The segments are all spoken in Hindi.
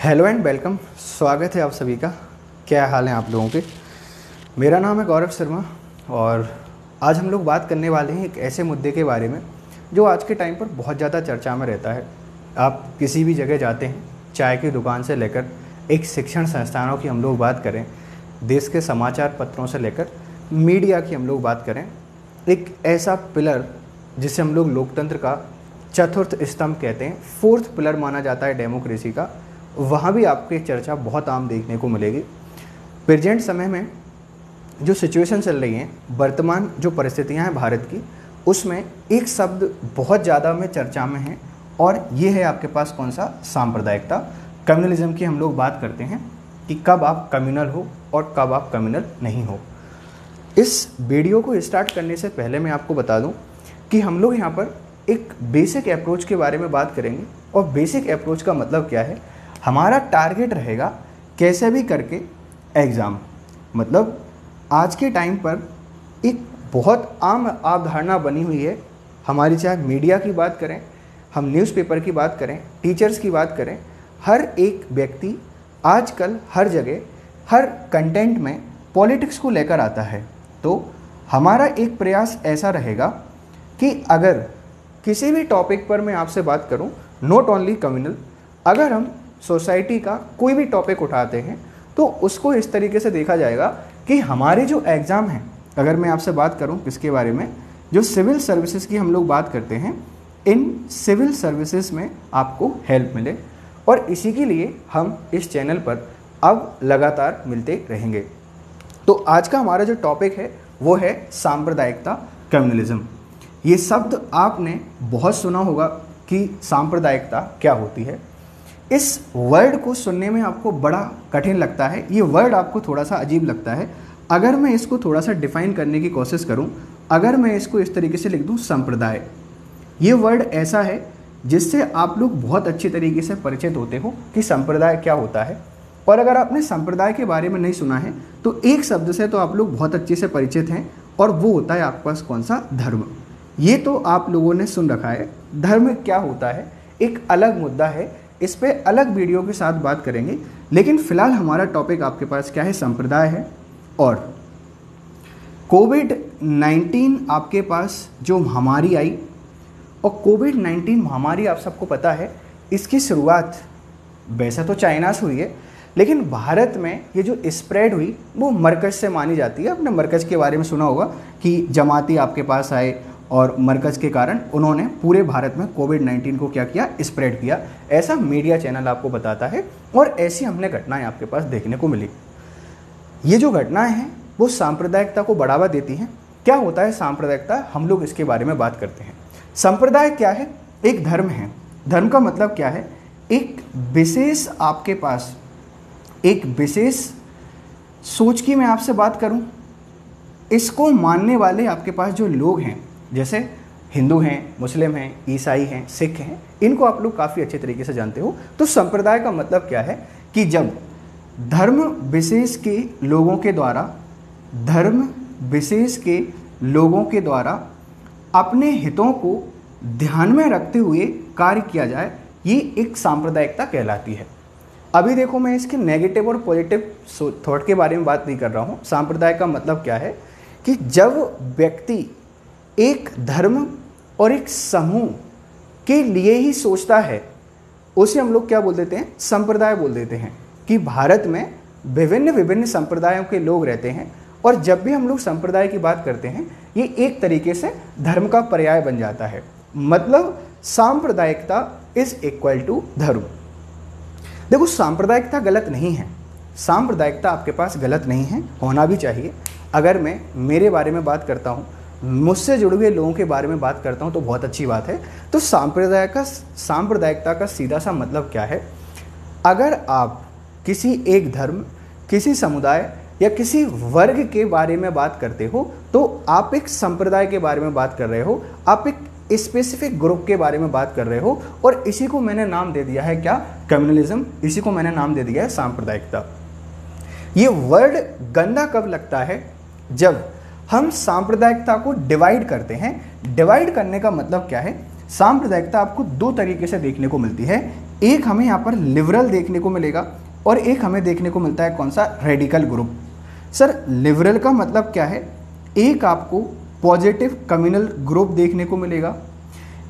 Hello and welcome. स्वागत है आप सभी का। क्या हाल है आप लोगों के। मेरा नाम है गौरव शर्मा और आज हम लोग बात करने वाले हैं एक ऐसे मुद्दे के बारे में जो आज के टाइम पर बहुत ज़्यादा चर्चा में रहता है। आप किसी भी जगह जाते हैं, चाय की दुकान से लेकर एक शिक्षण संस्थानों की हम लोग बात करें, देश के समाचार पत्रों से लेकर मीडिया की हम लोग बात करें, एक ऐसा पिलर जिसे हम लोग लोकतंत्र का चतुर्थ स्तंभ कहते हैं, फोर्थ पिलर माना जाता है डेमोक्रेसी का, वहाँ भी आपकी चर्चा बहुत आम देखने को मिलेगी। प्रेजेंट समय में जो सिचुएशन चल रही हैं, वर्तमान जो परिस्थितियाँ हैं भारत की, उसमें एक शब्द बहुत ज़्यादा में चर्चा में है और ये है आपके पास कौन सा, सांप्रदायिकता। कम्युनलिज्म की हम लोग बात करते हैं कि कब आप कम्युनल हो और कब आप कम्युनल नहीं हो। इस वीडियो को स्टार्ट करने से पहले मैं आपको बता दूं कि हम लोग यहाँ पर एक बेसिक अप्रोच के बारे में बात करेंगे। और बेसिक अप्रोच का मतलब क्या है, हमारा टारगेट रहेगा कैसे भी करके एग्ज़ाम, मतलब आज के टाइम पर एक बहुत आम अवधारणा बनी हुई है हमारी, चाहे मीडिया की बात करें, हम न्यूज़पेपर की बात करें, टीचर्स की बात करें, हर एक व्यक्ति आजकल हर जगह हर कंटेंट में पॉलिटिक्स को लेकर आता है। तो हमारा एक प्रयास ऐसा रहेगा कि अगर किसी भी टॉपिक पर मैं आपसे बात करूं, नॉट ओनली कम्युनल, अगर हम सोसाइटी का कोई भी टॉपिक उठाते हैं तो उसको इस तरीके से देखा जाएगा कि हमारे जो एग्ज़ाम हैं, अगर मैं आपसे बात करूं किसके बारे में, जो सिविल सर्विसेज की हम लोग बात करते हैं, इन सिविल सर्विसेज में आपको हेल्प मिले। और इसी के लिए हम इस चैनल पर अब लगातार मिलते रहेंगे। तो आज का हमारा जो टॉपिक है वो है सांप्रदायिकता, कम्युनलिज्म। ये शब्द आपने बहुत सुना होगा कि सांप्रदायिकता क्या होती है। इस वर्ड को सुनने में आपको बड़ा कठिन लगता है, ये वर्ड आपको थोड़ा सा अजीब लगता है। अगर मैं इसको थोड़ा सा डिफाइन करने की कोशिश करूं, अगर मैं इसको इस तरीके से लिख दूं, संप्रदाय, ये वर्ड ऐसा है जिससे आप लोग बहुत अच्छी तरीके से परिचित होते हो कि संप्रदाय क्या होता है। और अगर आपने संप्रदाय के बारे में नहीं सुना है तो एक शब्द से तो आप लोग बहुत अच्छे से परिचित हैं, और वो होता है आपके पास कौन सा, धर्म। ये तो आप लोगों ने सुन रखा है। धर्म क्या होता है एक अलग मुद्दा है, इस पे अलग वीडियो के साथ बात करेंगे। लेकिन फिलहाल हमारा टॉपिक आपके पास क्या है, संप्रदाय है। और कोविड-19 आपके पास जो महामारी आई, और कोविड-19 महामारी आप सबको पता है इसकी शुरुआत वैसे तो चाइना से हुई है, लेकिन भारत में ये जो स्प्रेड हुई वो मरकज से मानी जाती है। आपने मरकज के बारे में सुना होगा कि जमाती आपके पास आए और मरकज के कारण उन्होंने पूरे भारत में कोविड-19 को क्या किया, स्प्रेड किया। ऐसा मीडिया चैनल आपको बताता है और ऐसी हमने घटनाएं आपके पास देखने को मिली। ये जो घटनाएं हैं वो सांप्रदायिकता को बढ़ावा देती हैं। क्या होता है सांप्रदायिकता, हम लोग इसके बारे में बात करते हैं। संप्रदाय क्या है, एक धर्म है। धर्म का मतलब क्या है, एक विशेष आपके पास एक विशेष सोच की मैं आपसे बात करूं, इसको मानने वाले आपके पास जो लोग हैं, जैसे हिंदू हैं, मुस्लिम हैं, ईसाई हैं, सिख हैं, इनको आप लोग काफ़ी अच्छे तरीके से जानते हो। तो संप्रदाय का मतलब क्या है कि जब धर्म विशेष के लोगों के द्वारा, धर्म विशेष के लोगों के द्वारा अपने हितों को ध्यान में रखते हुए कार्य किया जाए, ये एक सांप्रदायिकता कहलाती है। अभी देखो, मैं इसके नेगेटिव और पॉजिटिव थॉट के बारे में बात नहीं कर रहा हूँ। सांप्रदाय का मतलब क्या है कि जब व्यक्ति एक धर्म और एक समूह के लिए ही सोचता है, उसे हम लोग क्या बोल देते हैं, संप्रदाय बोल देते हैं। कि भारत में विभिन्न विभिन्न संप्रदायों के लोग रहते हैं, और जब भी हम लोग संप्रदाय की बात करते हैं ये एक तरीके से धर्म का पर्याय बन जाता है। मतलब सांप्रदायिकता इज इक्वल टू धर्म। देखो, सांप्रदायिकता गलत नहीं है, सांप्रदायिकता आपके पास गलत नहीं है, होना भी चाहिए। अगर मैं मेरे बारे में बात करता हूँ, मुझसे जुड़े हुए लोगों के बारे में बात करता हूँ तो बहुत अच्छी बात है। तो सांप्रदायिकता का सीधा सा मतलब क्या है, अगर आप किसी एक धर्म, किसी समुदाय या किसी वर्ग के बारे में बात करते हो तो आप एक संप्रदाय के बारे में बात कर रहे हो, आप एक स्पेसिफिक ग्रुप के बारे में बात कर रहे हो। और इसी को मैंने नाम दे दिया है क्या, कम्युनलिज्म। इसी को मैंने नाम दे दिया है सांप्रदायिकता। ये वर्ड गंदा कब लगता है, जब हम सांप्रदायिकता को डिवाइड करते हैं। डिवाइड करने का मतलब क्या है, सांप्रदायिकता आपको दो तरीके से देखने को मिलती है। एक हमें यहाँ पर लिबरल देखने को मिलेगा और एक हमें देखने को मिलता है कौन सा, रेडिकल ग्रुप। सर लिबरल का मतलब क्या है, एक आपको पॉजिटिव कम्युनल ग्रुप देखने को मिलेगा,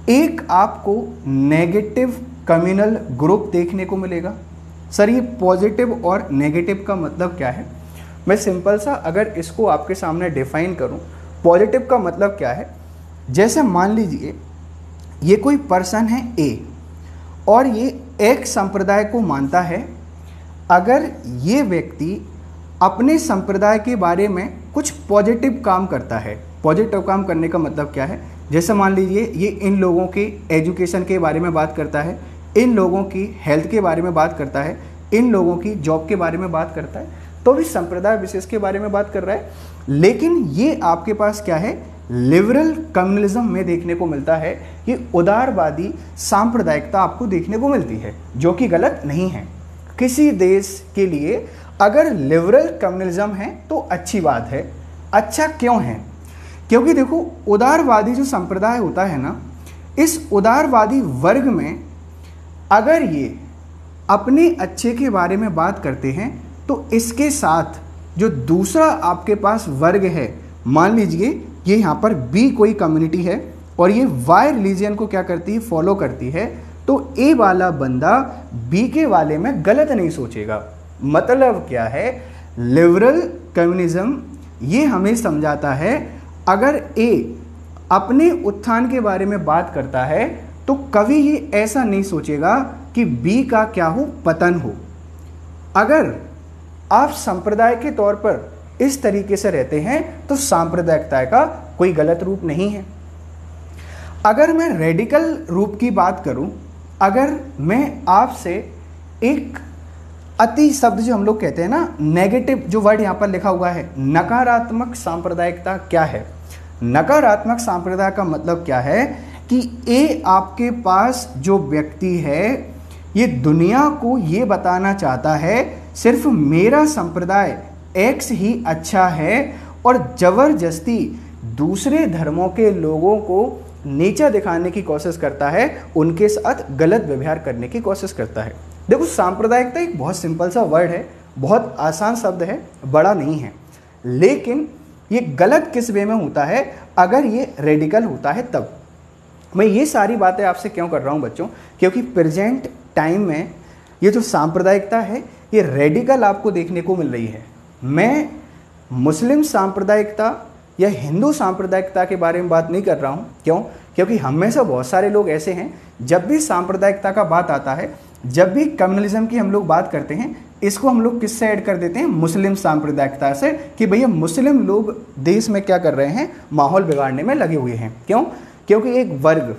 एक आपको नेगेटिव कम्युनल ग्रुप देखने को मिलेगा। सर ये पॉजिटिव और नेगेटिव का मतलब क्या है, मैं सिंपल सा अगर इसको आपके सामने डिफाइन करूं, पॉजिटिव का मतलब क्या है, जैसे मान लीजिए ये कोई पर्सन है ए और ये एक संप्रदाय को मानता है। अगर ये व्यक्ति अपने संप्रदाय के बारे में कुछ पॉजिटिव काम करता है, पॉजिटिव काम करने का मतलब क्या है, जैसे मान लीजिए ये इन लोगों के एजुकेशन के बारे में बात करता है, इन लोगों की हेल्थ के बारे में बात करता है, इन लोगों की जॉब के बारे में बात करता है, तो भी संप्रदाय विशेष के बारे में बात कर रहा है। लेकिन ये आपके पास क्या है, लिबरल कम्युनलिज्म में देखने को मिलता है, ये उदारवादी सांप्रदायिकता आपको देखने को मिलती है, जो कि गलत नहीं है। किसी देश के लिए अगर लिबरल कम्युनलिज्म है तो अच्छी बात है। अच्छा क्यों है, क्योंकि देखो उदारवादी जो संप्रदाय होता है ना, इस उदारवादी वर्ग में अगर ये अपने अच्छे के बारे में बात करते हैं तो इसके साथ जो दूसरा आपके पास वर्ग है, मान लीजिए ये यहाँ पर बी कोई कम्युनिटी है और ये वाई रिलीजन को क्या करती है, फॉलो करती है, तो ए वाला बंदा बी के वाले में गलत नहीं सोचेगा। मतलब क्या है, लिबरल कम्युनिज्म ये हमें समझाता है अगर ए अपने उत्थान के बारे में बात करता है तो कभी ये ऐसा नहीं सोचेगा कि बी का क्या हो, पतन हो। अगर आप संप्रदाय के तौर पर इस तरीके से रहते हैं तो सांप्रदायिकता का कोई गलत रूप नहीं है। अगर मैं रेडिकल रूप की बात करूं, अगर मैं आपसे एक अति शब्द जो हम लोग कहते हैं ना, नेगेटिव जो वर्ड यहाँ पर लिखा हुआ है, नकारात्मक सांप्रदायिकता क्या है। नकारात्मक सांप्रदाय का मतलब क्या है कि ए आपके पास जो व्यक्ति है ये दुनिया को ये बताना चाहता है सिर्फ मेरा संप्रदाय एक्स ही अच्छा है और ज़बरदस्ती दूसरे धर्मों के लोगों को नीचा दिखाने की कोशिश करता है, उनके साथ गलत व्यवहार करने की कोशिश करता है। देखो सांप्रदायिकता एक बहुत सिंपल सा वर्ड है, बहुत आसान शब्द है, बड़ा नहीं है, लेकिन ये गलत किस वे में होता है, अगर ये रेडिकल होता है तब। मैं ये सारी बातें आपसे क्यों कर रहा हूँ बच्चों, क्योंकि प्रेजेंट टाइम में ये जो सांप्रदायिकता है ये रेडिकल आपको देखने को मिल रही है। मैं मुस्लिम सांप्रदायिकता या हिंदू सांप्रदायिकता के बारे में बात नहीं कर रहा हूँ। क्यों? क्योंकि हम में से बहुत सारे लोग ऐसे हैं, जब भी सांप्रदायिकता का बात आता है, जब भी कम्युनलिज्म की हम लोग बात करते हैं, इसको हम लोग किससे ऐड कर देते हैं, मुस्लिम सांप्रदायिकता से, कि भैया मुस्लिम लोग देश में क्या कर रहे हैं, माहौल बिगाड़ने में लगे हुए हैं। क्यों? क्योंकि एक वर्ग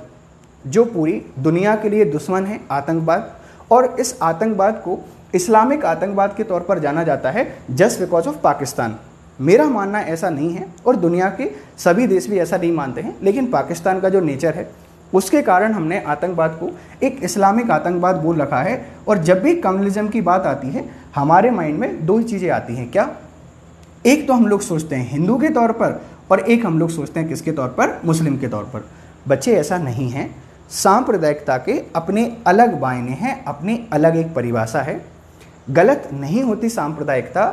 जो पूरी दुनिया के लिए दुश्मन है, आतंकवाद, और इस आतंकवाद को इस्लामिक आतंकवाद के तौर पर जाना जाता है जस्ट बिकॉज ऑफ पाकिस्तान। मेरा मानना ऐसा नहीं है और दुनिया के सभी देश भी ऐसा नहीं मानते हैं, लेकिन पाकिस्तान का जो नेचर है उसके कारण हमने आतंकवाद को एक इस्लामिक आतंकवाद बोल रखा है। और जब भी कम्युनलिज्म की बात आती है हमारे माइंड में दो ही चीज़ें आती हैं। क्या? एक तो हम लोग सोचते हैं हिंदू के तौर पर और एक हम लोग सोचते हैं किसके तौर पर, मुस्लिम के तौर पर। बच्चे ऐसा नहीं है, सांप्रदायिकता के अपने अलग मायने हैं, अपनी अलग एक परिभाषा है। गलत नहीं होती सांप्रदायिकता,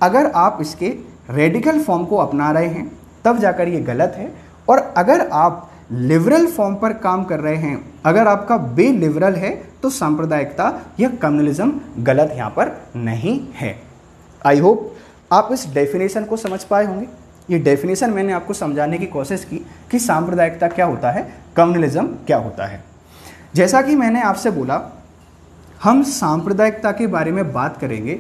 अगर आप इसके रेडिकल फॉर्म को अपना रहे हैं तब जाकर ये गलत है। और अगर आप लिबरल फॉर्म पर काम कर रहे हैं, अगर आपका बे लिबरल है, तो सांप्रदायिकता या कम्युनलिज्म गलत यहाँ पर नहीं है। आई होप आप इस डेफिनेशन को समझ पाए होंगे। ये डेफिनेशन मैंने आपको समझाने की कोशिश की कि सांप्रदायिकता क्या होता है, कम्युनलिज्म क्या होता है। जैसा कि मैंने आपसे बोला, हम सांप्रदायिकता के बारे में बात करेंगे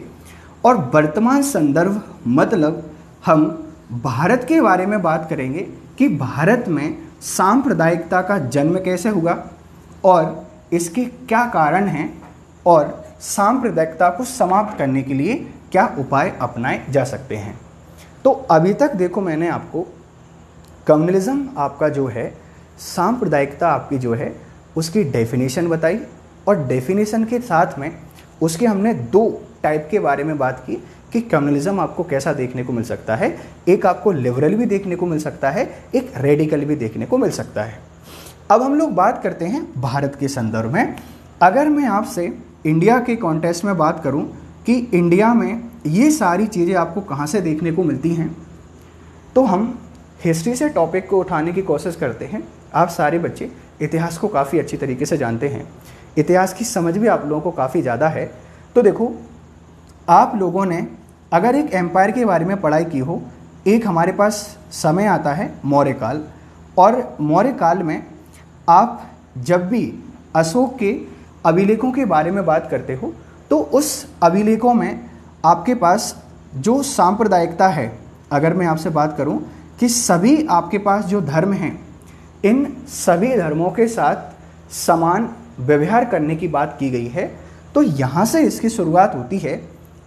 और वर्तमान संदर्भ मतलब हम भारत के बारे में बात करेंगे कि भारत में सांप्रदायिकता का जन्म कैसे हुआ और इसके क्या कारण हैं और सांप्रदायिकता को समाप्त करने के लिए क्या उपाय अपनाए जा सकते हैं। तो अभी तक देखो मैंने आपको कम्युनलिज्म आपका जो है, सांप्रदायिकता आपकी जो है, उसकी डेफिनेशन बताई और डेफिनेशन के साथ में उसके हमने दो टाइप के बारे में बात की कि कम्युनलिज्म आपको कैसा देखने को मिल सकता है। एक आपको लिबरल भी देखने को मिल सकता है, एक रेडिकल भी देखने को मिल सकता है। अब हम लोग बात करते हैं भारत के संदर्भ में अगर मैं आपसे इंडिया के कॉन्टेक्स्ट में बात करूं कि इंडिया में ये सारी चीज़ें आपको कहाँ से देखने को मिलती हैं, तो हम हिस्ट्री से टॉपिक को उठाने की कोशिश करते हैं। आप सारे बच्चे इतिहास को काफ़ी अच्छी तरीके से जानते हैं, इतिहास की समझ भी आप लोगों को काफ़ी ज़्यादा है। तो देखो, आप लोगों ने अगर एक एम्पायर के बारे में पढ़ाई की हो, एक हमारे पास समय आता है मौर्य काल, और मौर्य काल में आप जब भी अशोक के अभिलेखों के बारे में बात करते हो तो उस अभिलेखों में आपके पास जो सांप्रदायिकता है, अगर मैं आपसे बात करूं कि सभी आपके पास जो धर्म हैं, इन सभी धर्मों के साथ समान व्यवहार करने की बात की गई है। तो यहाँ से इसकी शुरुआत होती है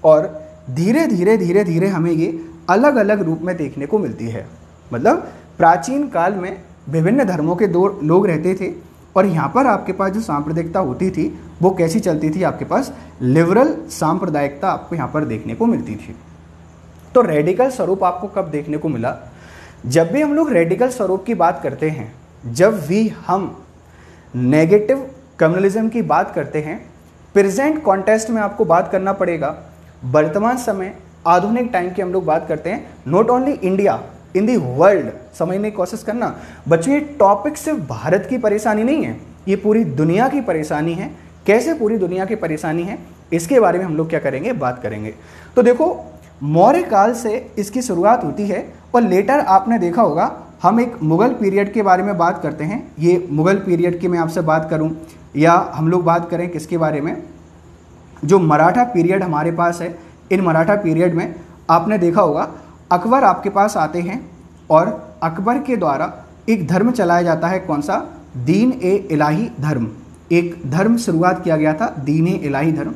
और धीरे धीरे हमें ये अलग अलग रूप में देखने को मिलती है। मतलब प्राचीन काल में विभिन्न धर्मों के दो लोग रहते थे और यहाँ पर आपके पास जो सांप्रदायिकता होती थी वो कैसी चलती थी, आपके पास लिबरल सांप्रदायिकता आपको यहाँ पर देखने को मिलती थी। तो रेडिकल स्वरूप आपको कब देखने को मिला? जब भी हम लोग रेडिकल स्वरूप की बात करते हैं, जब भी हम नेगेटिव कम्युनलिज्म की बात करते हैं, प्रेजेंट कॉन्टेक्स्ट में आपको बात करना पड़ेगा। वर्तमान समय आधुनिक टाइम की हम लोग बात करते हैं, not only India, in the world. समझने की कोशिश करना बच्चों, ये टॉपिक सिर्फ भारत की परेशानी नहीं है, ये पूरी दुनिया की परेशानी है। कैसे पूरी दुनिया की परेशानी है, इसके बारे में हम लोग क्या करेंगे, बात करेंगे। तो देखो, मौर्य काल से इसकी शुरुआत होती है और लेटर आपने देखा होगा हम एक मुग़ल पीरियड के बारे में बात करते हैं। ये मुग़ल पीरियड की मैं आपसे बात करूं या हम लोग बात करें किसके बारे में, जो मराठा पीरियड हमारे पास है, इन मराठा पीरियड में आपने देखा होगा अकबर आपके पास आते हैं और अकबर के द्वारा एक धर्म चलाया जाता है। कौन सा? दीन ए इलाही धर्म। एक धर्म शुरुआत किया गया था, दीन ए इलाही धर्म,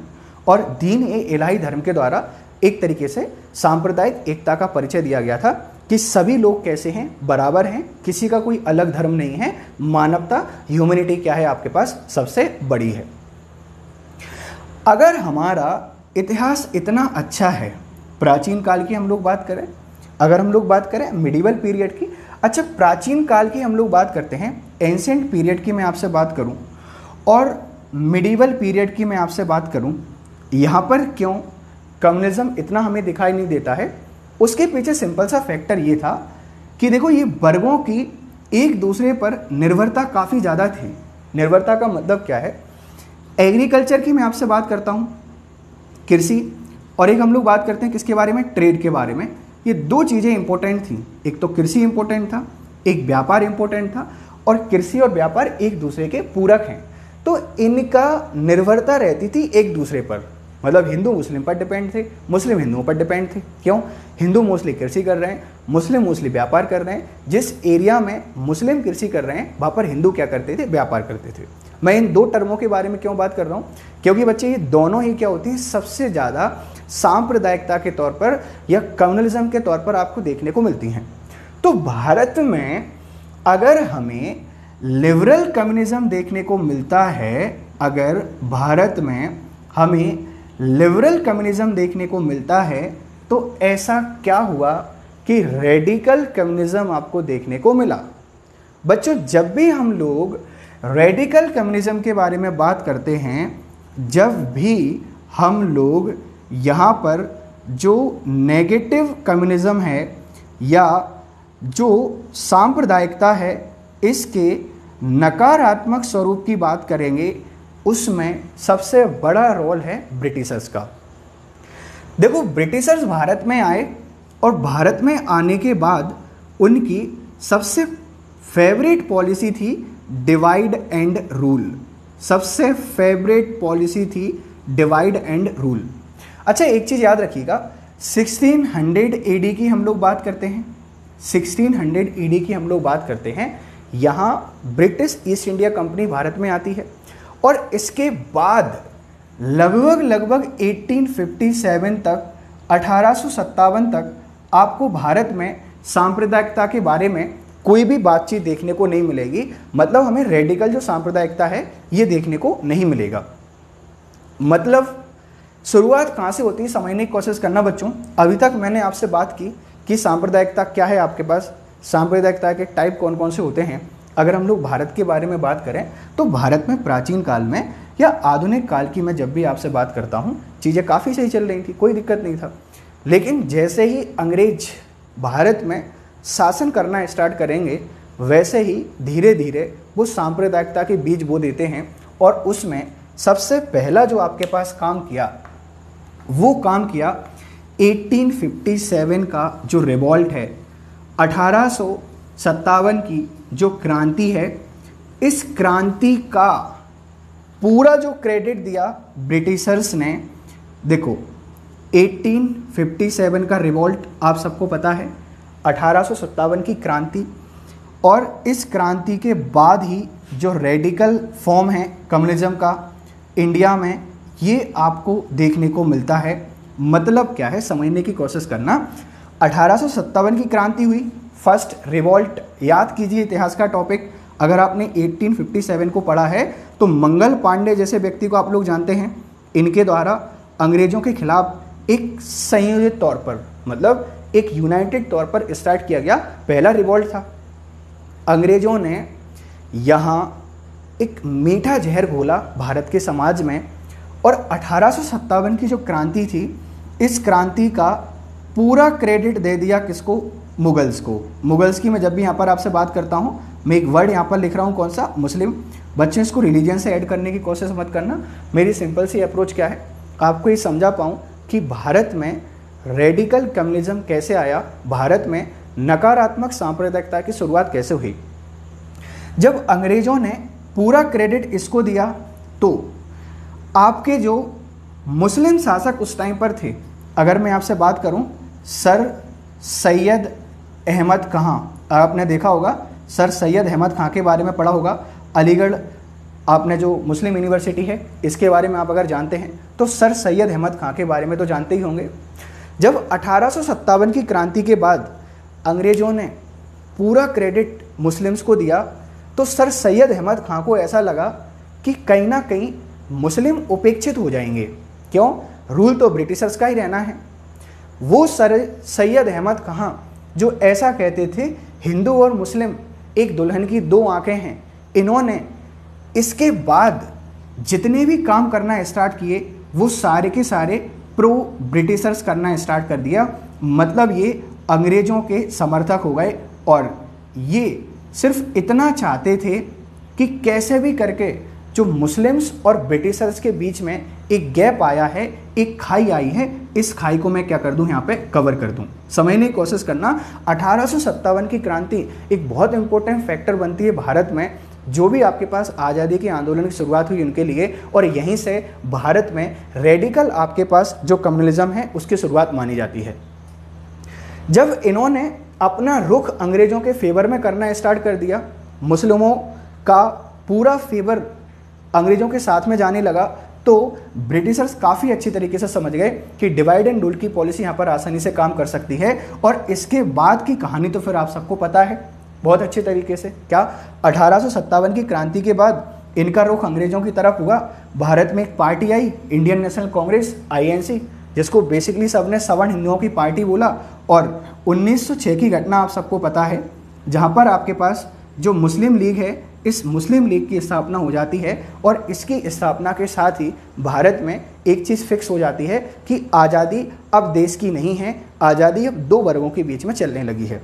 और दीन ए इलाही धर्म के द्वारा एक तरीके से सांप्रदायिक एकता का परिचय दिया गया था कि सभी लोग कैसे हैं, बराबर हैं, किसी का कोई अलग धर्म नहीं है, मानवता, ह्यूमैनिटी क्या है आपके पास सबसे बड़ी है। अगर हमारा इतिहास इतना अच्छा है, प्राचीन काल की हम लोग बात करें, अगर हम लोग बात करें मिडिवल पीरियड की, अच्छा प्राचीन काल की हम लोग बात करते हैं, एंशिएंट पीरियड की मैं आपसे बात करूं और मिडिवल पीरियड की मैं आपसे बात करूं, यहाँ पर क्यों कम्युनिज्म इतना हमें दिखाई नहीं देता है? उसके पीछे सिंपल सा फैक्टर ये था कि देखो, ये वर्गों की एक दूसरे पर निर्भरता काफ़ी ज़्यादा थी। निर्भरता का मतलब क्या है? एग्रीकल्चर की मैं आपसे बात करता हूँ, कृषि, और एक हम लोग बात करते हैं किसके बारे में, ट्रेड के बारे में। ये दो चीज़ें इंपॉर्टेंट थी, एक तो कृषि इंपॉर्टेंट था, एक व्यापार इंपॉर्टेंट था, और कृषि और व्यापार एक दूसरे के पूरक हैं। तो इनका निर्भरता रहती थी एक दूसरे पर। मतलब हिंदू मुस्लिम पर डिपेंड थे, मुस्लिम हिंदुओं पर डिपेंड थे। क्यों? हिंदू मोस्टली कृषि कर रहे हैं, मुस्लिम मोस्टली व्यापार कर रहे हैं। जिस एरिया में मुस्लिम कृषि कर रहे हैं वहाँ पर हिंदू क्या करते थे, व्यापार करते थे। मैं इन दो टर्मों के बारे में क्यों बात कर रहा हूँ? क्योंकि बच्चे ये दोनों ही क्या होती हैं, सबसे ज़्यादा सांप्रदायिकता के तौर पर या कम्युनलिज्म के तौर पर आपको देखने को मिलती हैं। तो भारत में अगर हमें लिबरल कम्युनिज्म देखने को मिलता है, अगर भारत में हमें लिबरल कम्युनिज्म देखने को मिलता है, तो ऐसा क्या हुआ कि रेडिकल कम्युनिज्म आपको देखने को मिला? बच्चों, जब भी हम लोग रेडिकल कम्युनिज्म के बारे में बात करते हैं, जब भी हम लोग यहाँ पर जो नेगेटिव कम्युनिज्म है या जो सांप्रदायिकता है, इसके नकारात्मक स्वरूप की बात करेंगे, उसमें सबसे बड़ा रोल है ब्रिटिशर्स का। देखो, ब्रिटिशर्स भारत में आए और भारत में आने के बाद उनकी सबसे फेवरेट पॉलिसी थी डिवाइड एंड रूल। सबसे फेवरेट पॉलिसी थी डिवाइड एंड रूल। अच्छा, एक चीज़ याद रखिएगा, 1600 AD की हम लोग बात करते हैं, 1600 AD की हम लोग बात करते हैं। यहाँ British east India company Bharat में आती है और इसके बाद लगभग 1857 तक, 1857 तक आपको भारत में सांप्रदायिकता के बारे में कोई भी बातचीत देखने को नहीं मिलेगी। मतलब हमें रेडिकल जो सांप्रदायिकता है ये देखने को नहीं मिलेगा। मतलब शुरुआत कहाँ से होती है, समझने की कोशिश करना बच्चों। अभी तक मैंने आपसे बात की कि सांप्रदायिकता क्या है, आपके पास सांप्रदायिकता के टाइप कौन कौन से होते हैं। अगर हम लोग भारत के बारे में बात करें तो भारत में प्राचीन काल में या आधुनिक काल की मैं जब भी आपसे बात करता हूँ, चीज़ें काफ़ी सही चल रही थी, कोई दिक्कत नहीं था। लेकिन जैसे ही अंग्रेज भारत में शासन करना स्टार्ट करेंगे, वैसे ही धीरे धीरे वो सांप्रदायिकता के बीज बो देते हैं। और उसमें सबसे पहला जो आपके पास काम किया, वो काम किया 1857 का जो रिवॉल्ट है, 1857 की जो क्रांति है, इस क्रांति का पूरा जो क्रेडिट दिया ब्रिटिशर्स ने। देखो 1857 का रिवॉल्ट आप सबको पता है, 1857 की क्रांति, और इस क्रांति के बाद ही जो रेडिकल फॉर्म है कम्युनिज्म का इंडिया में, ये आपको देखने को मिलता है। मतलब क्या है, समझने की कोशिश करना। 1857 की क्रांति हुई, फर्स्ट रिवॉल्ट, याद कीजिए इतिहास का टॉपिक। अगर आपने 1857 को पढ़ा है तो मंगल पांडे जैसे व्यक्ति को आप लोग जानते हैं, इनके द्वारा अंग्रेजों के खिलाफ एक संयोजित तौर पर, मतलब एक यूनाइटेड तौर पर स्टार्ट किया गया पहला रिवॉल्ट था। अंग्रेजों ने यहाँ एक मीठा जहर घोला भारत के समाज में, और 1857 की जो क्रांति थी, इस क्रांति का पूरा क्रेडिट दे दिया किसको? मुगल्स को। मुगल्स की मैं जब भी यहाँ पर आपसे बात करता हूँ, मैं एक वर्ड यहाँ पर लिख रहा हूँ, कौन सा? मुस्लिम। बच्चे इसको रिलीजन से ऐड करने की कोशिश मत करना। मेरी सिंपल सी अप्रोच क्या है, आपको ये समझा पाऊँ कि भारत में रेडिकल कम्युनिज्म कैसे आया, भारत में नकारात्मक सांप्रदायिकता की शुरुआत कैसे हुई। जब अंग्रेजों ने पूरा क्रेडिट इसको दिया, तो आपके जो मुस्लिम शासक उस टाइम पर थे, अगर मैं आपसे बात करूं, सर सैयद अहमद खां, आपने देखा होगा सर सैयद अहमद खां के बारे में पढ़ा होगा। अलीगढ़ आपने जो मुस्लिम यूनिवर्सिटी है, इसके बारे में आप अगर जानते हैं तो सर सैयद अहमद खां के बारे में तो जानते ही होंगे। जब 1857 की क्रांति के बाद अंग्रेजों ने पूरा क्रेडिट मुस्लिम्स को दिया, तो सर सैयद अहमद खां को ऐसा लगा कि कहीं ना कहीं मुस्लिम उपेक्षित हो जाएंगे। क्यों? रूल तो ब्रिटिशर्स का ही रहना है। वो सर सैयद अहमद खां जो ऐसा कहते थे, हिंदू और मुस्लिम एक दुल्हन की दो आंखें हैं, इन्होंने इसके बाद जितने भी काम करना स्टार्ट किए, वो सारे के सारे प्रो ब्रिटिशर्स करना स्टार्ट कर दिया। मतलब ये अंग्रेजों के समर्थक हो गए, और ये सिर्फ इतना चाहते थे कि कैसे भी करके जो मुस्लिम्स और ब्रिटिशर्स के बीच में एक गैप आया है, एक खाई आई है, इस खाई को मैं क्या कर दूं, यहाँ पे कवर कर दूं। समझने की कोशिश करना। 1857 की क्रांति एक बहुत इंपॉर्टेंट फैक्टर बनती है भारत में, जो भी आपके पास आज़ादी के आंदोलन की शुरुआत हुई उनके लिए, और यहीं से भारत में रेडिकल आपके पास जो कम्युनिज्म है उसकी शुरुआत मानी जाती है। जब इन्होंने अपना रुख अंग्रेजों के फेवर में करना स्टार्ट कर दिया, मुस्लिमों का पूरा फेवर अंग्रेजों के साथ में जाने लगा, तो ब्रिटिशर्स काफ़ी अच्छी तरीके से समझ गए कि डिवाइड एंड रूल की पॉलिसी यहाँ पर आसानी से काम कर सकती है। और इसके बाद की कहानी तो फिर आप सबको पता है बहुत अच्छे तरीके से। क्या 1857 की क्रांति के बाद इनका रुख अंग्रेजों की तरफ हुआ। भारत में एक पार्टी आई, इंडियन नेशनल कांग्रेस, INC, जिसको बेसिकली सबने सवर्ण हिंदुओं की पार्टी बोला। और 1906 की घटना आप सबको पता है, जहाँ पर आपके पास जो मुस्लिम लीग है, इस मुस्लिम लीग की स्थापना हो जाती है। और इसकी स्थापना के साथ ही भारत में एक चीज़ फिक्स हो जाती है कि आज़ादी अब देश की नहीं है, आज़ादी अब दो वर्गों के बीच में चलने लगी है।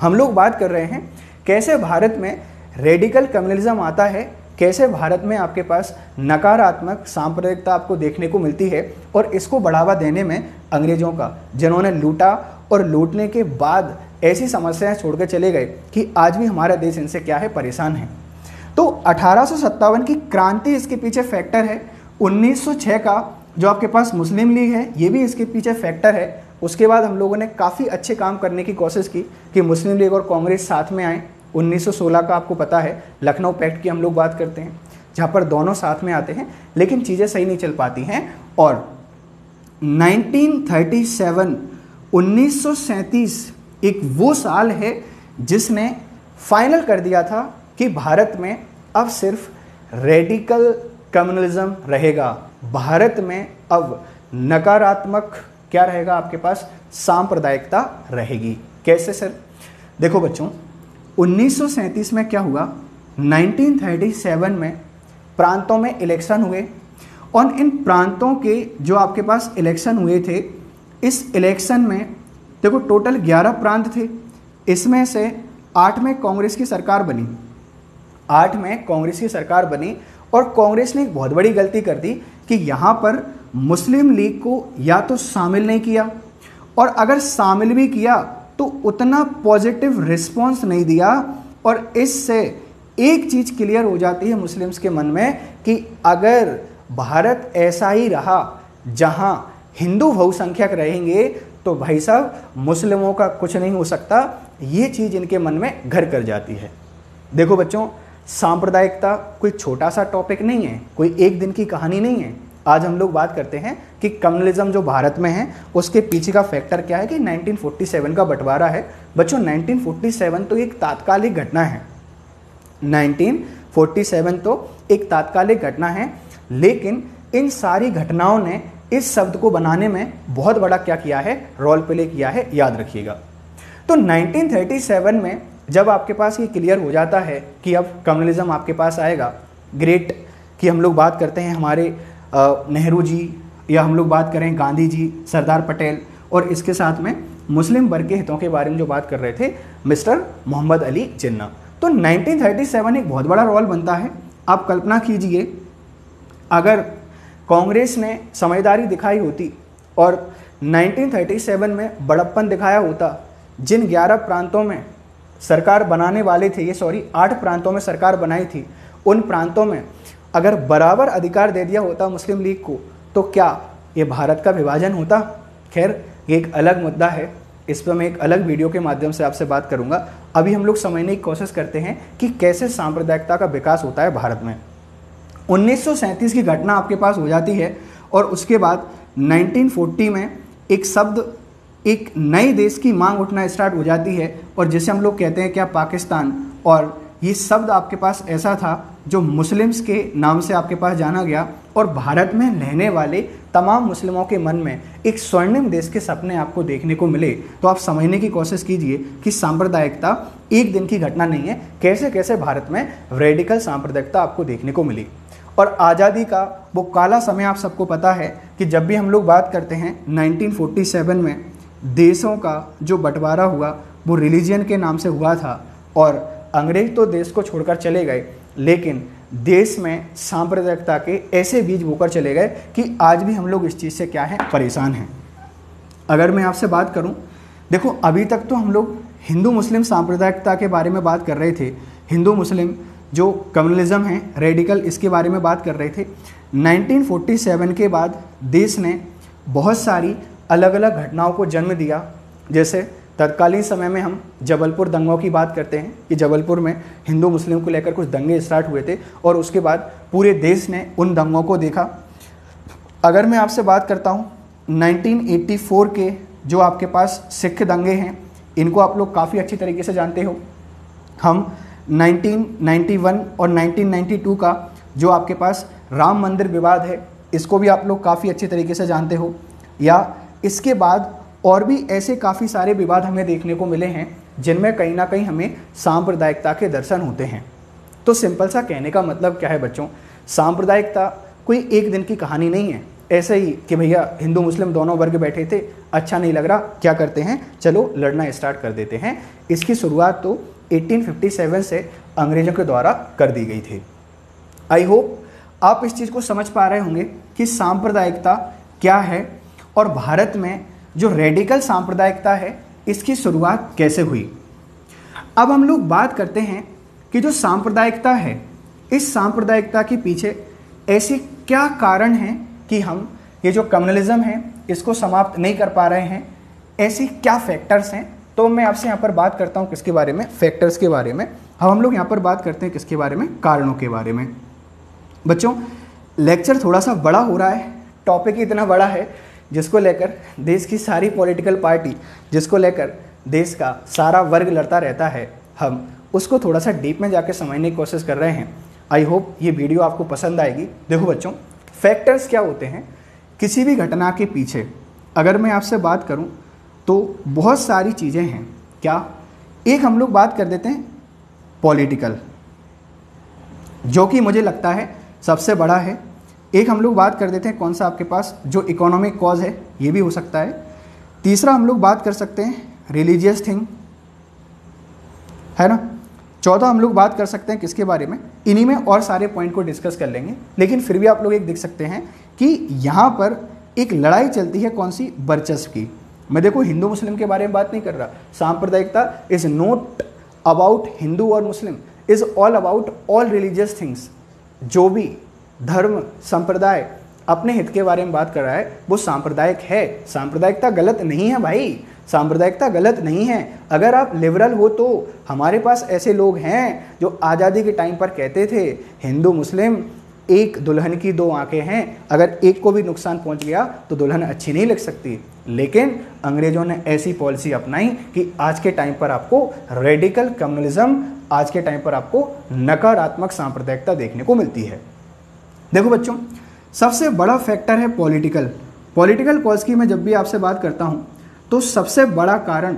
हम लोग बात कर रहे हैं कैसे भारत में रेडिकल कम्युनिज्म आता है, कैसे भारत में आपके पास नकारात्मक सांप्रदायिकता आपको देखने को मिलती है, और इसको बढ़ावा देने में अंग्रेजों का, जिन्होंने लूटा और लूटने के बाद ऐसी समस्याएं छोड़ के चले गए कि आज भी हमारा देश इनसे क्या है, परेशान है। तो 1857 की क्रांति इसके पीछे फैक्टर है। 1906 का जो आपके पास मुस्लिम लीग है, ये भी इसके पीछे फैक्टर है। उसके बाद हम लोगों ने काफ़ी अच्छे काम करने की कोशिश की कि मुस्लिम लीग और कांग्रेस साथ में आए। 1916 का आपको पता है लखनऊ पैक्ट की हम लोग बात करते हैं, जहाँ पर दोनों साथ में आते हैं, लेकिन चीज़ें सही नहीं चल पाती हैं। और 1937 एक वो साल है जिसने फाइनल कर दिया था कि भारत में अब सिर्फ रेडिकल कम्युनिज्म रहेगा। भारत में अब नकारात्मक क्या रहेगा, आपके पास सांप्रदायिकता रहेगी। कैसे सर? देखो बच्चों, 1937 में क्या हुआ, 1937 में प्रांतों में इलेक्शन हुए और इन प्रांतों के जो आपके पास इलेक्शन हुए थे, इस इलेक्शन में देखो टोटल 11 प्रांत थे, इसमें से 8 में कांग्रेस की सरकार बनी, 8 में कांग्रेस की सरकार बनी। और कांग्रेस ने एक बहुत बड़ी गलती कर दी कि यहाँ पर मुस्लिम लीग को या तो शामिल नहीं किया, और अगर शामिल भी किया तो उतना पॉजिटिव रिस्पॉन्स नहीं दिया। और इससे एक चीज़ क्लियर हो जाती है मुस्लिम्स के मन में कि अगर भारत ऐसा ही रहा जहाँ हिंदू बहुसंख्यक रहेंगे तो भाई साहब मुस्लिमों का कुछ नहीं हो सकता। ये चीज़ इनके मन में घर कर जाती है। देखो बच्चों, सांप्रदायिकता कोई छोटा सा टॉपिक नहीं है, कोई एक दिन की कहानी नहीं है। आज हम लोग बात करते हैं कि कम्युनलिज्म जो भारत में है उसके पीछे का फैक्टर क्या है कि 1947 का बंटवारा है। बच्चों 1947 तो एक तात्कालिक घटना है, 1947 तो एक तात्कालिक घटना है, लेकिन इन सारी घटनाओं ने इस शब्द को बनाने में बहुत बड़ा क्या किया है, रोल प्ले किया है, याद रखिएगा। तो 1937 में जब आपके पास ये क्लियर हो जाता है कि अब कम्युनलिज्म आपके पास आएगा, ग्रेट कि हम लोग बात करते हैं हमारे नेहरू जी, या हम लोग बात करें गांधी जी, सरदार पटेल, और इसके साथ में मुस्लिम वर्ग के हितों के बारे में जो बात कर रहे थे मिस्टर मोहम्मद अली जिन्ना। तो 1937 एक बहुत बड़ा रोल बनता है। आप कल्पना कीजिए अगर कांग्रेस ने समझदारी दिखाई होती और 1937 में बड़प्पन दिखाया होता, जिन 11 प्रांतों में सरकार बनाने वाले थे, 8 प्रांतों में सरकार बनाई थी, उन प्रांतों में अगर बराबर अधिकार दे दिया होता मुस्लिम लीग को, तो क्या ये भारत का विभाजन होता? खैर ये एक अलग मुद्दा है, इस पर मैं एक अलग वीडियो के माध्यम से आपसे बात करूंगा। अभी हम लोग समझने की कोशिश करते हैं कि कैसे सांप्रदायिकता का विकास होता है भारत में। 1937 की घटना आपके पास हो जाती है और उसके बाद 1940 में एक शब्द, एक नए देश की मांग उठना स्टार्ट हो जाती है, और जिसे हम लोग कहते हैं क्या, पाकिस्तान। और ये शब्द आपके पास ऐसा था जो मुस्लिम्स के नाम से आपके पास जाना गया, और भारत में रहने वाले तमाम मुस्लिमों के मन में एक स्वर्णिम देश के सपने आपको देखने को मिले। तो आप समझने की कोशिश कीजिए कि सांप्रदायिकता एक दिन की घटना नहीं है, कैसे कैसे भारत में रेडिकल सांप्रदायिकता आपको देखने को मिली। और आज़ादी का वो काला समय आप सबको पता है कि जब भी हम लोग बात करते हैं 1947 में देशों का जो बंटवारा हुआ वो रिलीजियन के नाम से हुआ था, और अंग्रेज तो देश को छोड़कर चले गए, लेकिन देश में सांप्रदायिकता के ऐसे बीज बोकर चले गए कि आज भी हम लोग इस चीज़ से क्या है, परेशान हैं। अगर मैं आपसे बात करूं, देखो अभी तक तो हम लोग हिंदू मुस्लिम सांप्रदायिकता के बारे में बात कर रहे थे, हिंदू मुस्लिम जो कम्युनलिज्म है रेडिकल, इसके बारे में बात कर रहे थे। 1947 के बाद देश ने बहुत सारी अलग अलग घटनाओं को जन्म दिया। जैसे तत्कालीन समय में हम जबलपुर दंगों की बात करते हैं कि जबलपुर में हिंदू मुस्लिम को लेकर कुछ दंगे स्टार्ट हुए थे, और उसके बाद पूरे देश ने उन दंगों को देखा। अगर मैं आपसे बात करता हूँ 1984 के जो आपके पास सिख दंगे हैं, इनको आप लोग काफ़ी अच्छी तरीके से जानते हो। हम 1991 और 1992 का जो आपके पास राम मंदिर विवाद है, इसको भी आप लोग काफ़ी अच्छे तरीके से जानते हो। या इसके बाद और भी ऐसे काफ़ी सारे विवाद हमें देखने को मिले हैं जिनमें कहीं ना कहीं हमें सांप्रदायिकता के दर्शन होते हैं। तो सिंपल सा कहने का मतलब क्या है बच्चों, सांप्रदायिकता कोई एक दिन की कहानी नहीं है। ऐसे ही कि भैया हिंदू मुस्लिम दोनों वर्ग बैठे थे, अच्छा नहीं लग रहा, क्या करते हैं, चलो लड़ना स्टार्ट कर देते हैं। इसकी शुरुआत तो 1857 से अंग्रेजों के द्वारा कर दी गई थी। आई होप आप इस चीज़ को समझ पा रहे होंगे कि सांप्रदायिकता क्या है और भारत में जो रेडिकल सांप्रदायिकता है इसकी शुरुआत कैसे हुई। अब हम लोग बात करते हैं कि जो सांप्रदायिकता है, इस सांप्रदायिकता के पीछे ऐसे क्या कारण हैं कि हम ये जो कम्युनलिज्म है इसको समाप्त नहीं कर पा रहे हैं, ऐसे क्या फैक्टर्स हैं। तो मैं आपसे यहाँ पर बात करता हूँ किसके बारे में, फैक्टर्स के बारे में। हम लोग यहाँ पर बात करते हैं किसके बारे में, कारणों के बारे में। बच्चों लेक्चर थोड़ा सा बड़ा हो रहा है, टॉपिक इतना बड़ा है जिसको लेकर देश की सारी पॉलिटिकल पार्टी, जिसको लेकर देश का सारा वर्ग लड़ता रहता है, हम उसको थोड़ा सा डीप में जाकर समझने की कोशिश कर रहे हैं। आई होप ये वीडियो आपको पसंद आएगी। देखो बच्चों, फैक्टर्स क्या होते हैं किसी भी घटना के पीछे, अगर मैं आपसे बात करूं तो बहुत सारी चीज़ें हैं। क्या, एक हम लोग बात कर देते हैं पॉलिटिकल, जो कि मुझे लगता है सबसे बड़ा है। एक हम लोग बात कर देते हैं कौन सा आपके पास जो इकोनॉमिक कॉज है, ये भी हो सकता है। तीसरा हम लोग बात कर सकते हैं रिलीजियस थिंग, है ना। चौथा हम लोग बात कर सकते हैं किसके बारे में, इन्हीं में और सारे पॉइंट को डिस्कस कर लेंगे, लेकिन फिर भी आप लोग एक देख सकते हैं कि यहाँ पर एक लड़ाई चलती है कौन सी, वर्चस्व की। मैं देखो हिंदू मुस्लिम के बारे में बात नहीं कर रहा, सांप्रदायिकता इज नॉट अबाउट हिंदू और Muslim, is all about all religious things. जो भी धर्म संप्रदाय अपने हित के बारे में बात कर रहा है वो सांप्रदायिक है। सांप्रदायिकता गलत नहीं है भाई, सांप्रदायिकता गलत नहीं है। अगर आप लिबरल हो तो हमारे पास ऐसे लोग हैं जो आज़ादी के टाइम पर कहते थे हिंदू मुस्लिम एक दुल्हन की दो आंखें हैं, अगर एक को भी नुकसान पहुंच गया तो दुल्हन अच्छी नहीं लग सकती। लेकिन अंग्रेजों ने ऐसी पॉलिसी अपनाई कि आज के टाइम पर आपको रेडिकल कम्युनलिज्म, आज के टाइम पर आपको नकारात्मक सांप्रदायिकता देखने को मिलती है। देखो बच्चों, सबसे बड़ा फैक्टर है पॉलिटिकल कॉज की। मैं जब भी आपसे बात करता हूं तो सबसे बड़ा कारण,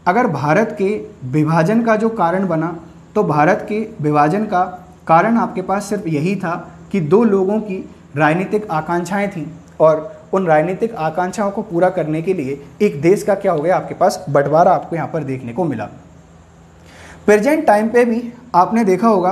अगर भारत के विभाजन का जो कारण बना, तो भारत के विभाजन का कारण आपके पास सिर्फ यही था कि दो लोगों की राजनीतिक आकांक्षाएं थीं, और उन राजनीतिक आकांक्षाओं को पूरा करने के लिए एक देश का क्या हो गया, आपके पास बंटवारा आपको यहाँ पर देखने को मिला। प्रेजेंट टाइम पे भी आपने देखा होगा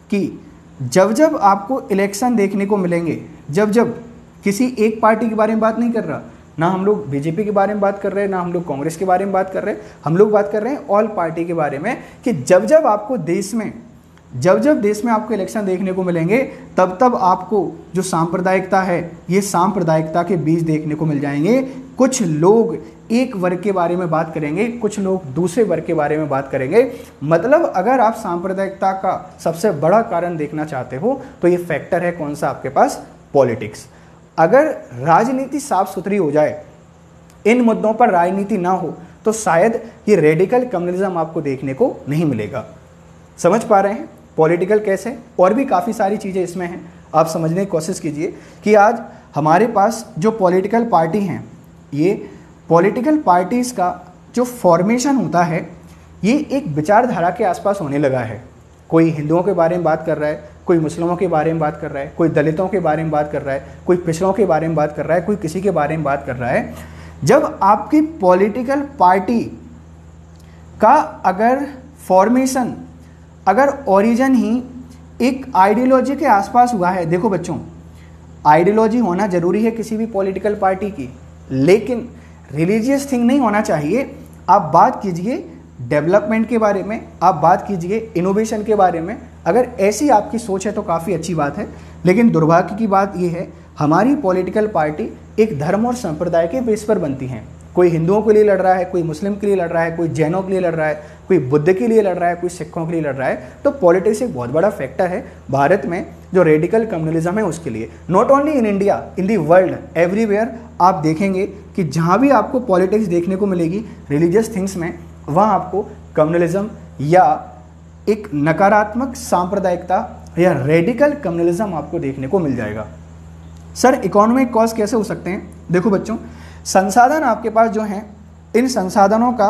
कि जब जब आपको इलेक्शन देखने को मिलेंगे, जब जब किसी एक पार्टी के बारे में बात नहीं कर रहा, ना हम लोग बीजेपी के बारे में बात कर रहे हैं, ना हम लोग कांग्रेस के बारे में बात कर रहे हैं, हम लोग बात कर रहे हैं ऑल पार्टी के बारे में, कि जब जब आपको देश में आपको इलेक्शन देखने को मिलेंगे, तब तब आपको जो सांप्रदायिकता है, ये सांप्रदायिकता के बीज देखने को मिल जाएंगे। कुछ लोग एक वर्ग के बारे में बात करेंगे, कुछ लोग दूसरे वर्ग के बारे में बात करेंगे। मतलब अगर आप सांप्रदायिकता का सबसे बड़ा कारण देखना चाहते हो तो ये फैक्टर है कौन सा, आपके पास पॉलिटिक्स। अगर राजनीति साफ सुथरी हो जाए, इन मुद्दों पर राजनीति ना हो, तो शायद ये रेडिकल कम्युनलिज्म आपको देखने को नहीं मिलेगा। समझ पा रहे हैं पॉलिटिकल कैसे, और भी काफ़ी सारी चीज़ें इसमें हैं, आप समझने की कोशिश कीजिए कि आज हमारे पास जो पॉलिटिकल पार्टी हैं, ये पॉलिटिकल पार्टीज़ का जो फॉर्मेशन होता है ये एक विचारधारा के आसपास होने लगा है। कोई हिंदुओं के बारे में बात कर रहा है, कोई मुस्लिमों के बारे में बात कर रहा है, कोई दलितों के बारे में बात कर रहा है, कोई पिछड़ों के बारे में बात कर रहा है, कोई किसी के बारे में बात कर रहा है। जब आपकी पॉलिटिकल पार्टी का अगर फॉर्मेशन, अगर ओरिजिन ही एक आइडियोलॉजी के आसपास हुआ है, देखो बच्चों आइडियोलॉजी होना जरूरी है किसी भी पॉलिटिकल पार्टी की, लेकिन रिलीजियस थिंग नहीं होना चाहिए। आप बात कीजिए डेवलपमेंट के बारे में, आप बात कीजिए इनोवेशन के बारे में। अगर ऐसी आपकी सोच है तो काफ़ी अच्छी बात है, लेकिन दुर्भाग्य की बात यह है हमारी पॉलिटिकल पार्टी एक धर्म और संप्रदाय के बेस पर बनती हैं। कोई हिंदुओं के लिए लड़ रहा है, कोई मुस्लिम के लिए लड़ रहा है, कोई जैनों के लिए लड़ रहा है, कोई बुद्ध के लिए लड़ रहा है, कोई सिखों के लिए लड़ रहा है। तो पॉलिटिक्स एक बहुत बड़ा फैक्टर है भारत में जो रेडिकल कम्युनलिज्म है उसके लिए। Not only in India, in the world, everywhere आप देखेंगे कि जहाँ भी आपको पॉलिटिक्स देखने को मिलेगी रिलीजियस थिंग्स में, वहाँ आपको कम्युनलिज्म या एक नकारात्मक सांप्रदायिकता या रेडिकल कम्युनलिज्म आपको देखने को मिल जाएगा। सर इकोनॉमिक कॉज कैसे हो सकते हैं? देखो बच्चों, संसाधन आपके पास जो हैं, इन संसाधनों का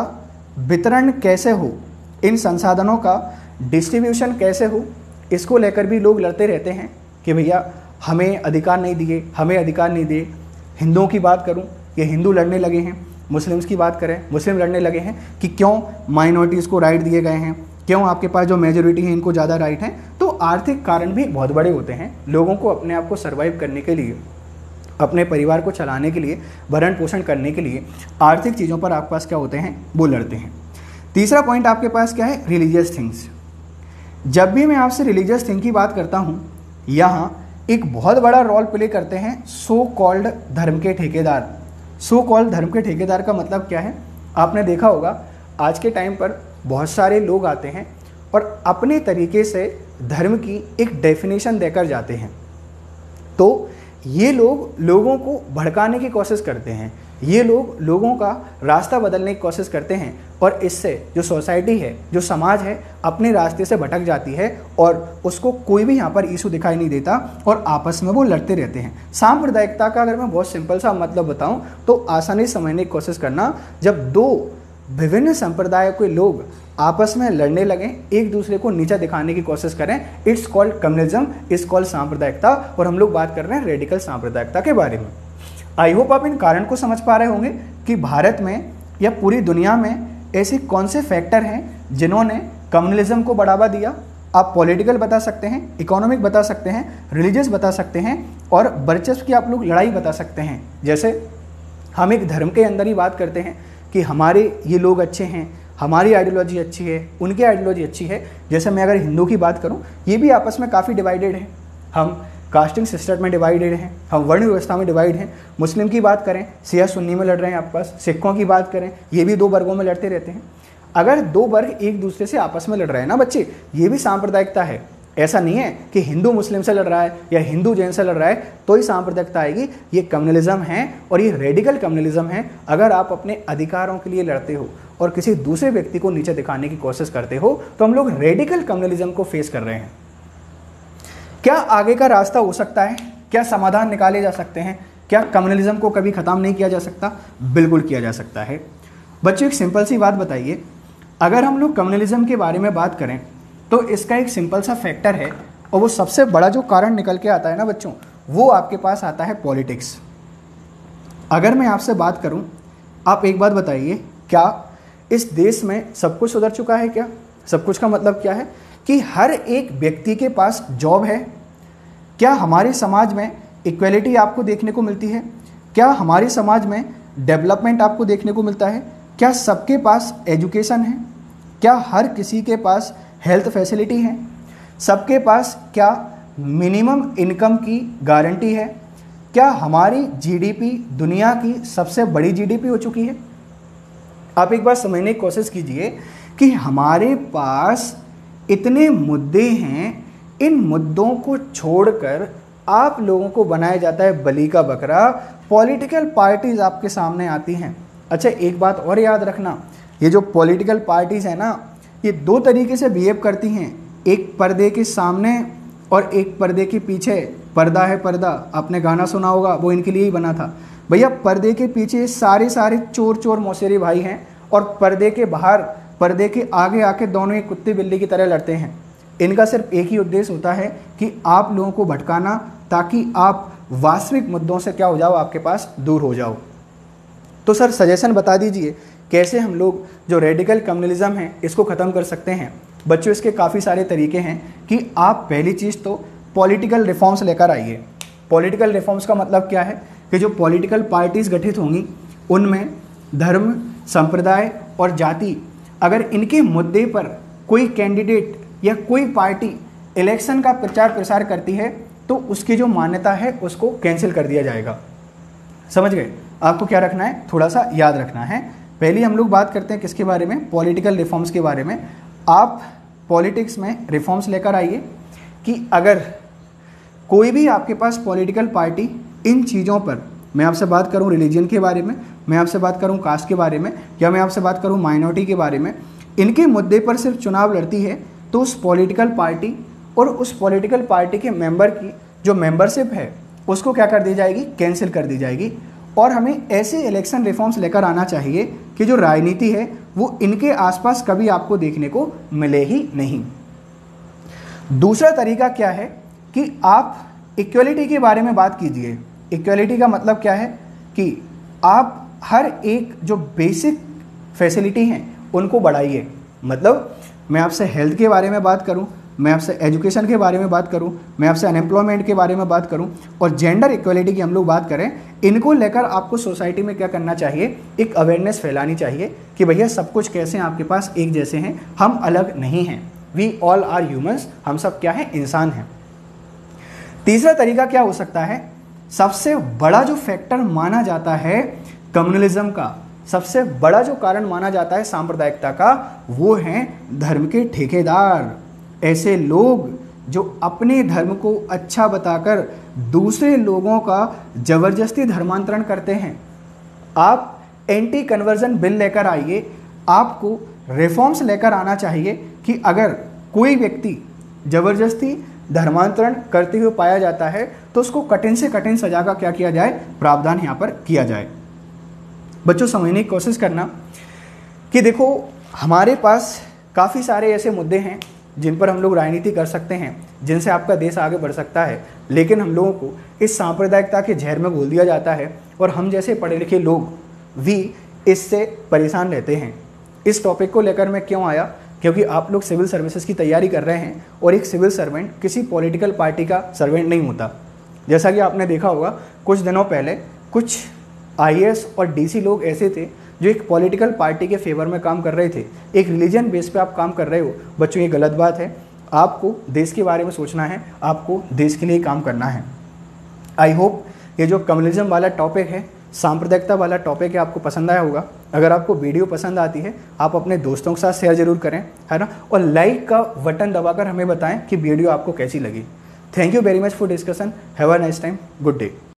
वितरण कैसे हो, इन संसाधनों का डिस्ट्रीब्यूशन कैसे हो, इसको लेकर भी लोग लड़ते रहते हैं कि भैया हमें अधिकार नहीं दिए, हमें अधिकार नहीं दिए। हिंदुओं की बात करूं, ये हिंदू लड़ने लगे हैं, मुस्लिम्स की बात करें, मुस्लिम लड़ने लगे हैं कि क्यों माइनॉरिटीज़ को राइट दिए गए हैं, क्यों आपके पास जो मेजोरिटी है इनको ज़्यादा राइट हैं। तो आर्थिक कारण भी बहुत बड़े होते हैं। लोगों को अपने आप को सर्वाइव करने के लिए, अपने परिवार को चलाने के लिए, भरण पोषण करने के लिए आर्थिक चीज़ों पर आपके पास क्या होते हैं, वो लड़ते हैं। तीसरा पॉइंट आपके पास क्या है, रिलीजियस थिंग्स। जब भी मैं आपसे रिलीजियस थिंग की बात करता हूँ, यहाँ एक बहुत बड़ा रोल प्ले करते हैं सो कॉल्ड धर्म के ठेकेदार। सो कॉल्ड धर्म के ठेकेदार का मतलब क्या है? आपने देखा होगा आज के टाइम पर बहुत सारे लोग आते हैं और अपने तरीके से धर्म की एक डेफिनेशन देकर जाते हैं। तो ये लोग लोगों को भड़काने की कोशिश करते हैं, ये लोग लोगों का रास्ता बदलने की कोशिश करते हैं, और इससे जो सोसाइटी है, जो समाज है, अपने रास्ते से भटक जाती है और उसको कोई भी यहाँ पर इशू दिखाई नहीं देता और आपस में वो लड़ते रहते हैं। सांप्रदायिकता का अगर मैं बहुत सिंपल सा मतलब बताऊँ तो आसानी से समझने की कोशिश करना, जब दो विभिन्न संप्रदायों के लोग आपस में लड़ने लगे, एक दूसरे को नीचा दिखाने की कोशिश करें, it's called communism, it's called सांप्रदायिकता। और हम लोग बात कर रहे हैं रेडिकल सांप्रदायिकता के बारे में। आई होप आप इन कारण को समझ पा रहे होंगे कि भारत में या पूरी दुनिया में ऐसे कौन से फैक्टर हैं जिन्होंने कम्युनलिज्म को बढ़ावा दिया। आप पॉलिटिकल बता सकते हैं, इकोनॉमिक बता सकते हैं, रिलीजियस बता सकते हैं, और वर्चस्व की आप लोग लड़ाई बता सकते हैं। जैसे हम एक धर्म के अंदर ही बात करते हैं कि हमारे ये लोग अच्छे हैं, हमारी आइडियोलॉजी अच्छी है, उनकी आइडियोलॉजी अच्छी है। जैसे मैं अगर हिंदू की बात करूं, ये भी आपस में काफ़ी डिवाइडेड है। हम कास्टिंग सिस्टम में डिवाइडेड हैं, हम वर्ण व्यवस्था में डिवाइड हैं। मुस्लिम की बात करें, शिया सुन्नी में लड़ रहे हैं आपके पास। सिखों की बात करें, ये भी 2 वर्गों में लड़ते रहते हैं। अगर 2 वर्ग एक दूसरे से आपस में लड़ रहे हैं ना बच्चे, ये भी सांप्रदायिकता है। ऐसा नहीं है कि हिंदू मुस्लिम से लड़ रहा है या हिंदू जैन से लड़ रहा है तो ही सांप्रदायिकता आएगी। ये कम्युनलिज्म है और ये रेडिकल कम्युनलिज्म है। अगर आप अपने अधिकारों के लिए लड़ते हो और किसी दूसरे व्यक्ति को नीचे दिखाने की कोशिश करते हो तो हम लोग रेडिकल कम्युनलिज्म को फेस कर रहे हैं। क्या आगे का रास्ता हो सकता है? क्या समाधान निकाले जा सकते हैं? क्या कम्युनलिज्म को कभी ख़त्म नहीं किया जा सकता? बिल्कुल किया जा सकता है। बच्चों एक सिंपल सी बात बताइए, अगर हम लोग कम्युनलिज्म के बारे में बात करें तो इसका एक सिंपल सा फैक्टर है और वो सबसे बड़ा जो कारण निकल के आता है ना बच्चों, वो आपके पास आता है पॉलिटिक्स। अगर मैं आपसे बात करूं, आप एक बात बताइए, क्या इस देश में सब कुछ सुधर चुका है? क्या सब कुछ का मतलब क्या है कि हर एक व्यक्ति के पास जॉब है? क्या हमारे समाज में इक्वलिटी आपको देखने को मिलती है? क्या हमारे समाज में डेवलपमेंट आपको देखने को मिलता है? क्या सबके पास एजुकेशन है? क्या हर किसी के पास हेल्थ फैसिलिटी है? सबके पास क्या मिनिमम इनकम की गारंटी है? क्या हमारी जीडीपी दुनिया की सबसे बड़ी जीडीपी हो चुकी है? आप एक बार समझने की कोशिश कीजिए कि हमारे पास इतने मुद्दे हैं, इन मुद्दों को छोड़कर आप लोगों को बनाया जाता है बलि का बकरा। पॉलिटिकल पार्टीज आपके सामने आती हैं। अच्छा एक बात और याद रखना, ये जो पॉलिटिकल पार्टीज हैं ना, ये 2 तरीके से बिहेव करती हैं, एक पर्दे के सामने और एक पर्दे के पीछे। पर्दा है पर्दा, आपने गाना सुना होगा, वो इनके लिए ही बना था। भैया पर्दे के पीछे सारे चोर चोर मौसेरे भाई हैं और पर्दे के बाहर, पर्दे के आगे आके दोनों एक कुत्ते बिल्ली की तरह लड़ते हैं। इनका सिर्फ एक ही उद्देश्य होता है कि आप लोगों को भटकाना, ताकि आप वास्तविक मुद्दों से क्या हो जाओ, आपके पास दूर हो जाओ। तो सर सजेशन बता दीजिए कैसे हम लोग जो रेडिकल कम्युनलिज्म है इसको ख़त्म कर सकते हैं। बच्चों इसके काफ़ी सारे तरीके हैं कि आप पहली चीज़ तो पॉलिटिकल रिफॉर्म्स लेकर आइए। पॉलिटिकल रिफॉर्म्स का मतलब क्या है कि जो पॉलिटिकल पार्टीज़ गठित होंगी उनमें धर्म, संप्रदाय और जाति, अगर इनके मुद्दे पर कोई कैंडिडेट या कोई पार्टी इलेक्शन का प्रचार प्रसार करती है तो उसकी जो मान्यता है उसको कैंसिल कर दिया जाएगा। समझ गए? आपको क्या रखना है, थोड़ा सा याद रखना है। पहले हम लोग बात करते हैं किसके बारे में, पॉलिटिकल रिफॉर्म्स के बारे में। आप पॉलिटिक्स में रिफॉर्म्स लेकर आइए कि अगर कोई भी आपके पास पॉलिटिकल पार्टी इन चीज़ों पर, मैं आपसे बात करूं रिलीजन के बारे में, मैं आपसे बात करूं कास्ट के बारे में, या मैं आपसे बात करूं माइनॉरिटी के बारे में, इनके मुद्दे पर सिर्फ चुनाव लड़ती है तो उस पॉलिटिकल पार्टी और उस पॉलिटिकल पार्टी के मेंबर की जो मेंबरशिप है उसको क्या कर दी जाएगी, कैंसिल कर दी जाएगी। और हमें ऐसे इलेक्शन रिफॉर्म्स लेकर आना चाहिए कि जो राजनीति है वो इनके आसपास कभी आपको देखने को मिले ही नहीं। दूसरा तरीका क्या है कि आप इक्वलिटी के बारे में बात कीजिए। इक्वलिटी का मतलब क्या है कि आप हर एक जो बेसिक फैसिलिटी हैं उनको बढ़ाइए। मतलब मैं आपसे हेल्थ के बारे में बात करूं, मैं आपसे एजुकेशन के बारे में बात करूं, मैं आपसे अनएम्प्लॉयमेंट के बारे में बात करूं, और जेंडर इक्वलिटी की हम लोग बात करें, इनको लेकर आपको सोसाइटी में क्या करना चाहिए, एक अवेयरनेस फैलानी चाहिए कि भैया सब कुछ कैसे आपके पास एक जैसे हैं, हम अलग नहीं हैं, वी ऑल आर ह्यूमंस, हम सब क्या हैं, इंसान हैं। तीसरा तरीका क्या हो सकता है, सबसे बड़ा जो फैक्टर माना जाता है कम्युनलिज्म का, सबसे बड़ा जो कारण माना जाता है सांप्रदायिकता का, वो हैं धर्म के ठेकेदार। ऐसे लोग जो अपने धर्म को अच्छा बताकर दूसरे लोगों का जबरदस्ती धर्मांतरण करते हैं। आप एंटी कन्वर्जन बिल लेकर आइए, आपको रिफॉर्म्स लेकर आना चाहिए कि अगर कोई व्यक्ति जबरदस्ती धर्मांतरण करते हुए पाया जाता है तो उसको कठिन से कठिन सजा का क्या किया जाए, प्रावधान यहाँ पर किया जाए। बच्चों समझने की कोशिश करना, कि देखो हमारे पास काफ़ी सारे ऐसे मुद्दे हैं जिन पर हम लोग राजनीति कर सकते हैं, जिनसे आपका देश आगे बढ़ सकता है, लेकिन हम लोगों को इस सांप्रदायिकता के जहर में घोल दिया जाता है और हम जैसे पढ़े लिखे लोग भी इससे परेशान रहते हैं। इस टॉपिक को लेकर मैं क्यों आया, क्योंकि आप लोग सिविल सर्विसेज की तैयारी कर रहे हैं और एक सिविल सर्वेंट किसी पॉलिटिकल पार्टी का सर्वेंट नहीं होता। जैसा कि आपने देखा होगा कुछ दिनों पहले कुछ आईएएस और डीसी लोग ऐसे थे जो एक पॉलिटिकल पार्टी के फेवर में काम कर रहे थे। एक रिलीजन बेस पे आप काम कर रहे हो बच्चों, ये गलत बात है। आपको देश के बारे में सोचना है, आपको देश के लिए काम करना है। आई होप ये जो कम्युनिज्म वाला टॉपिक है, सांप्रदायिकता वाला टॉपिक है, आपको पसंद आया होगा। अगर आपको वीडियो पसंद आती है आप अपने दोस्तों के साथ शेयर जरूर करें, है ना, और लाइक का बटन दबाकर हमें बताएं कि वीडियो आपको कैसी लगी। Thank you very much for discussion. Have a nice time. Good day.